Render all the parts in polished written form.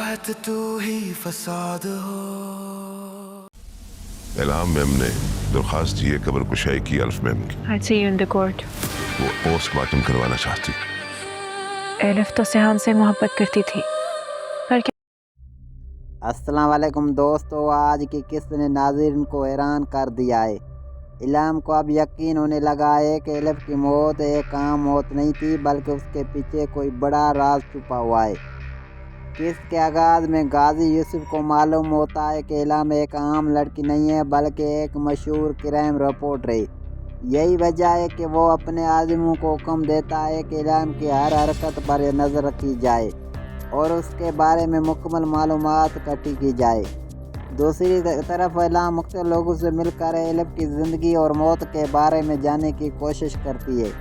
राहत तू ही फसाद हो। इल्हाम मैम ने दरख्वास्त दी है कब्र कुशाई की अल्फ मैम की। I'll see you in the court. वो पोस्टमार्टम करवाना चाहती। एलिफ तो सिहान से मोहब्बत करती थी, पर अस्सलाम वालेकुम दोस्तों, आज की किस्त ने नाज़रीन को हैरान कर दिया है। इल्हाम को अब यकीन होने लगा है कि एलिफ की मौत एक आम मौत नहीं थी, बल्कि उसके पीछे कोई बड़ा राज छुपा हुआ है। किस्त के आगाज़ में गाजी यूसुफ को मालूम होता है कि इल्हाम एक आम लड़की नहीं है, बल्कि एक मशहूर क्राइम रिपोर्टर है। यही वजह है कि वो अपने आदमियों को हुक्म देता है कि इल्हाम की हर हरकत पर नज़र रखी जाए और उसके बारे में मुकम्मल मालूमात इकट्ठी की जाए। दूसरी तरफ इल्हाम मुख्तलिफ लोगों से मिलकर एलिफ की ज़िंदगी और मौत के बारे में जानने की कोशिश करती है।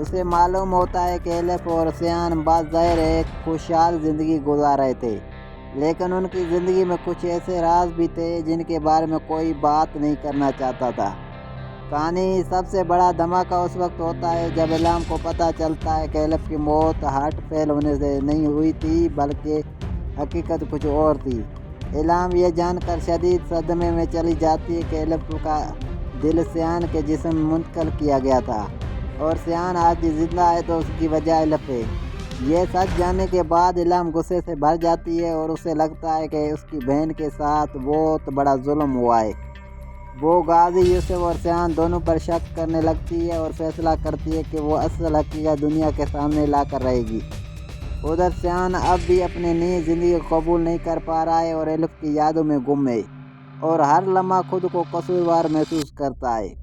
उसे मालूम होता है कि एलिफ और सियान बाज़ाहिर एक खुशहाल ज़िंदगी गुजार रहे थे, लेकिन उनकी ज़िंदगी में कुछ ऐसे राज भी थे जिनके बारे में कोई बात नहीं करना चाहता था। कहानी सबसे बड़ा धमाका उस वक्त होता है जब इल्हाम को पता चलता है कि एलिफ की मौत हार्ट फेल होने से नहीं हुई थी, बल्कि हकीकत कुछ और थी। इल्हाम ये जानकर शदीद सदमे में चली जाती है कि एलिफ का दिल सियान के जिस्म में मुंतकिल किया गया था और सियान आज जिंदा है तो उसकी वजह एलिफ है। ये सच जानने के बाद इल्हाम गुस्से से भर जाती है और उसे लगता है कि उसकी बहन के साथ बहुत बड़ा जुल्म हुआ है। वो गाजी यूसुफ और सियान दोनों पर शक करने लगती है और फैसला करती है कि वो असल हकीकत दुनिया के सामने ला कर रहेगी। उधर सियान अब भी अपनी नई ज़िंदगी को कबूल नहीं कर पा रहा है और एलिफ की यादों में गुम है और हर लम्हा खुद को कसूरवार महसूस करता है।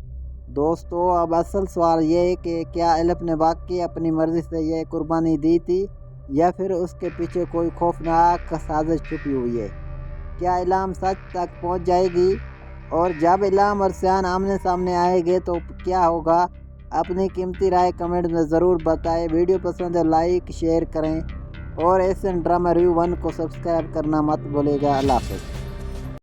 दोस्तों, अब असल सवाल ये है कि क्या एलिफ ने वाकई अपनी मर्ज़ी से यह कुर्बानी दी थी या फिर उसके पीछे कोई खौफनाक साजिश छुपी हुई है। क्या इल्हाम सच तक पहुंच जाएगी और जब इल्हाम और सियान आमने सामने आएंगे तो क्या होगा? अपनी कीमती राय कमेंट में ज़रूर बताएं। वीडियो पसंद है लाइक शेयर करें और एशियन ड्रामा रिव्यू 1 को सब्सक्राइब करना मत भूलिएगा। अल्लाह हाफ़िज़।